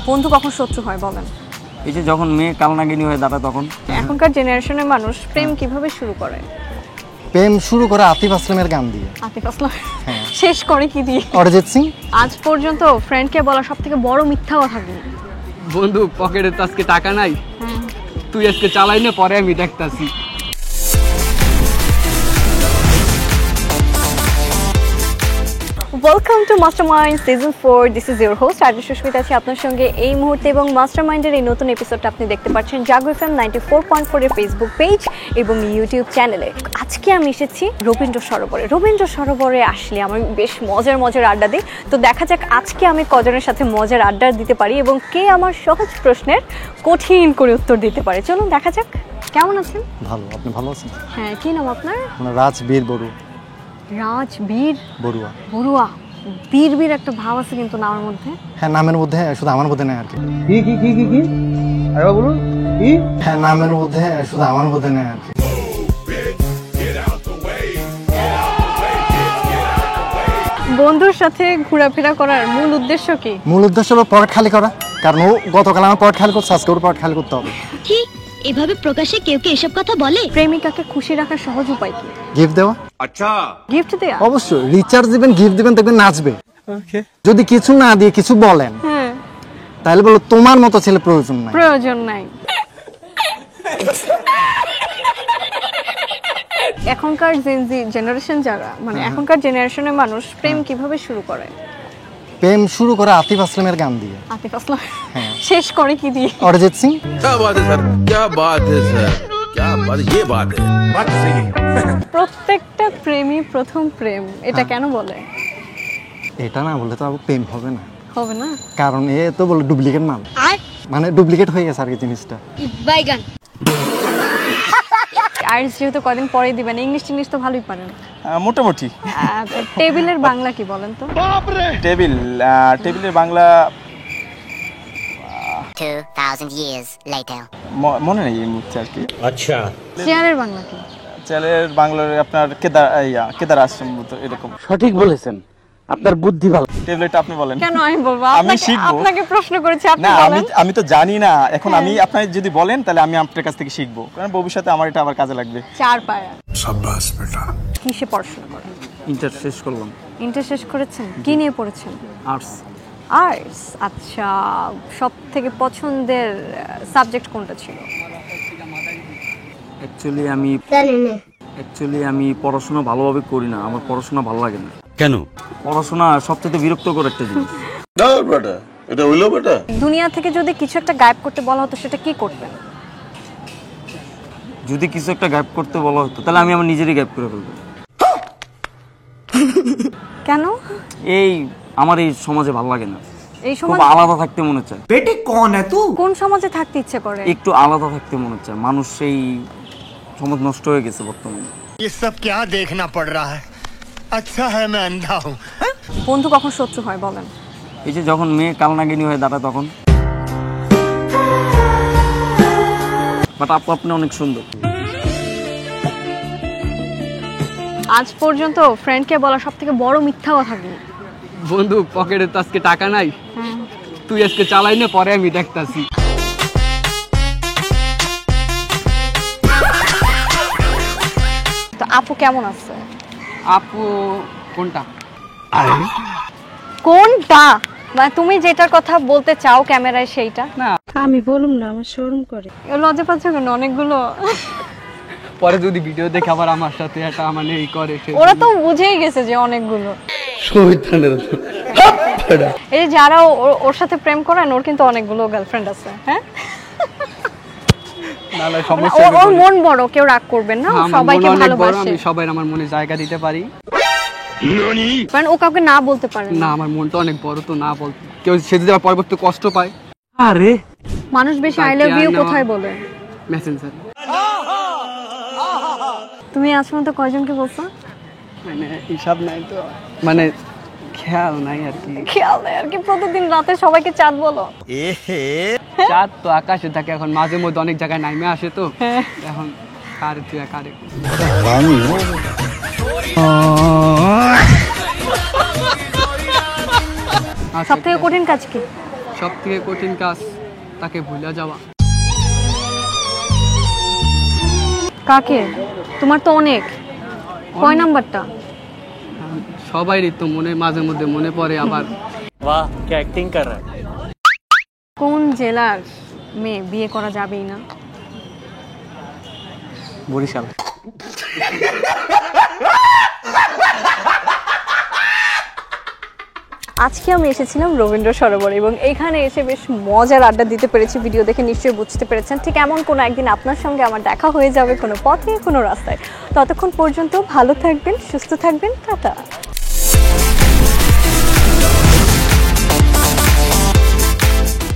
বন্ধু কখন শত্রু হয় বলেন? এই যে যখন মেয়ে কালনাগিনী হয়ে দাঁড়ায় তখন। এখনকার জেনারেশনের মানুষ প্রেম কিভাবে শুরু করে? প্রেম শুরু করে আতিফ আসলামের গান দিয়ে। আতিফ আসলাম শেষ করে কি দিয়ে? অরিজিৎ সিং। আজ পর্যন্ত ফ্রেন্ডকে বলা সবথেকে বড় মিথ্যা কথা কি? বন্ধু পকেটে তো আজকে টাকা নাই, তুই আজকে চালাই না, পরে আমি দেখতাছি। Welcome to Mastermind season 4। This is your host Arju Susmita আছি আপনার সঙ্গে এই মুহূর্তে, এবং মাস্টারমাইন্ডের এই নতুন এপিসোডটা আপনি দেখতে পাচ্ছেন জাগো এফএম 94.4 এর ফেসবুক পেজ এবং ইউটিউব চ্যানেলে। আজকে আমি এসেছি রবীন্দ্র সরোবরে। রবীন্দ্র সরোবরে আসলে আমি বেশ মজার আড্ডা দিই। তো দেখা যাক আজকে আমি কজনের সাথে মজার আড্ডা দিতে পারি এবং কে আমার সহজ প্রশ্নের কঠিন করে উত্তর দিতে পারে। চলুন দেখা যাক। কেমন আছেন? ভালো, আপনি ভালো আছেন? হ্যাঁ, কি নাম আপনার? রাজবীর বড়ুয়া। রাজবীর বড়ুয়া। বড়ুয়া, বীর একটা ভাব আছে কিন্তু নামের মধ্যে। হ্যাঁ, নামের মধ্যে, শুধু আমার মধ্যে নেই আর কি। কি আরে বলুন কি? হ্যাঁ, নামের মধ্যে, শুধু আমার মধ্যে নেই আর কি। বন্ধুর সাথে ঘোরাফেরা করার মূল উদ্দেশ্য কি? মূল উদ্দেশ্য হলো পকেট খালি করা, কারণ ও গতকাল আমার পকেট খালি করছে, আজকে ওর পকেট খালি করতে হবে। কি এভাবে প্রকাশে কেউ কি এসব কথা বলে? প্রেমিকাকে খুশি রাখার সহজ উপায় কি? গিফট দেওয়া। আচ্ছা, গিফট দেয়া? অবশ্যই, রিচার্জ দিবেন, গিফট দিবেন, দেখবেন নাচবে। যদি কিছু না দিয়ে কিছু বলেন, হ্যাঁ, তাহলে বলো তোমার মতো ছেলে প্রয়োজন নাই। প্রয়োজন নাই। এখনকার জেনারেশন যারা, মানে এখনকার জেনারেশনের মানুষ প্রেম কিভাবে শুরু করে? প্রেম শুরু করে আতিফ আসলামের গান দিয়ে। আতিফ আসলাম শেষ করে কি দিয়ে? অরিজিৎ সিং। क्या बात है सर, क्या बात है सर, क्या बात, ये बात है। প্রত্যেকটা প্রেমই প্রথম প্রেম, এটা কেন বলে? এটা না বললে তো আবার প্রেম হবে না। হবে না কারণ এ তো বলে ডুপ্লিকেট মাল, মানে ডুপ্লিকেট হয়ে গেছে আর কি জিনিসটা। বাইগান। আইএলটিএস যেহেতু কদিন পরে দিবেন, ইংলিশ তো ভালোই পারেন মোটামুটি। টেবিলের বাংলা কি বলেন তো? টেবিলের বাংলা 2000 years later মনে নেই এই মুহূর্তে আর কি। আচ্ছা, চেয়ারের বাংলা কি? চেয়ারের বাংলার আপনার কেদার আশ্রম মতো এরকম। সঠিক বলেছেন, আপনার বুদ্ধি ভালো। টেবিলটা আপনি বলেন। কেন আমি বলবো? আমি শিখবো। আপনাকে প্রশ্ন করেছি, আপনি না, বলেন। আমি তো জানি না এখন। আমি আপনার যদি বলেন তাহলে আমি আপনার কাছ থেকে শিখবো, কারণ ভবিষ্যতে আমার এটা আবার কাজে লাগবে। চার পায়া। शाबाश बेटा। কিসে পড়াশোনা করেন? ইন্টার শেষ করলাম। ইন্টার শেষ করেছেন? কি নিয়ে পড়েছেন? আর্টস। আর্টস। আচ্ছা, সব থেকে পছন্দের সাবজেক্ট কোনটা ছিল? অ্যাকচুয়ালি আমি পড়াশোনা ভালোভাবে করি না, আমার পড়াশোনা ভালো লাগে না। কেন? পড়াশোনা সবচেয়ে বিরক্তকর একটা জিনিস। না বেটা, এটা হইলো বেটা। দুনিয়া থেকে যদি কিছু একটা গায়েব করতে বলা হতো সেটা কি করবেন? যদি কিছু একটা গায়েব করতে বলা হতো তাহলে আমি আমার নিজেরই গায়েব করে ফেলবো। কেন? আমার এই সমাজে ভালো লাগে না, এই খুব সমাজ আলাদা থাকতে মনে চায়। কোন সমাজে থাকতে ইচ্ছে করে? একটু আলাদা থাকতে মনে চায়। মানুষ সেই সমাজ নষ্ট হয়ে গেছে বর্তমানে। ये सब क्या देखना पड़ रहा है? अच्छा है मैं अंधा हूँ। বন্ধু কখন শত্রু হয় বলেন? এই যে যখন মেয়ে কালনাগিনী হয়ে দাঁড়ায় তখন। বাট আপনি অনেক সুন্দর। আজ পর্যন্ত ফ্রেন্ডকে বলা সবথেকে বড় মিথ্যা কথা কি? বন্ধু পকেটে তো আজকে টাকা নাই, তুই আজকে চালাই না, পরে আমি দেখতাছি। তো আপু কেমন আছে? আপু কোনটা? কোনটা মানে তুমি যেটার কথা বলতে চাও ক্যামেরায় সেইটা? না আমি বলুম না, আমার শরম করে। লজ্জা পাচ্ছ কেন? অনেকগুলো। পরে যদি ভিডিও দেখে আবার আমার সাথে এটা মানে এই করে, ওরা তো বুঝেই গেছে যে অনেকগুলো। এই যে যারা ওর সাথে প্রেম করেন, ওর কিন্তু অনেকগুলো গার্লফ্রেন্ড আছে। হ্যাঁ, না না সমস্যা নেই। ওর মন বড়, কেউ রাগ করবেন না, সবাইকে ভালোবাসে। আমি সবাই আমার মনে জায়গা দিতে পারি। কারণ ও কাউকে না বলতে পারে না, আমার মনটা অনেক বড়, তো না বল কেউ সে যদি পরবর্তী কষ্ট পায়। আরে মানুষ বেশি আই লাভ ইউ কোথায় বলে? মেসেঞ্জার। তুমি আজ পর্যন্ত কয়জনকে বলছো? মানে হিসাব নাই তো, মানে খেয়াল নাই আর কি। খেয়াল নেই আর কি? প্রতিদিন রাতে সবাইকে চাঁদ বলো? চাঁদ তো আকাশে থাকে, এখন মাঝে মধ্যে অনেক জায়গায় নামে আসে, তো এখন কারে তুই কারে। সব থেকে কঠিন কাজ কি? সব থেকে কঠিন কাজ তাকে ভুলে যাওয়া। কাকে? তোমার তো অনেক, কয় নাম্বারটা? সবাইরই তো মাঝে মধ্যে মনে পড়ে আবার। কোন জেলার মেয়ে বিয়ে করা যাবেই না? বরিশাল। আজকে আমি এসেছিলাম রবীন্দ্র সরোবর এবং এখানে এসে বেশ মজার আড্ডা দিতে পেরেছি। ভিডিও দেখে নিশ্চয়ই বুঝতে পেরেছেন ঠিক এমন কোনো একদিন আপনার সঙ্গে আমার দেখা হয়ে যাবে কোনো পথে কোনো রাস্তায়। ততক্ষণ পর্যন্ত ভালো থাকবেন, সুস্থ থাকবেন, টাটা।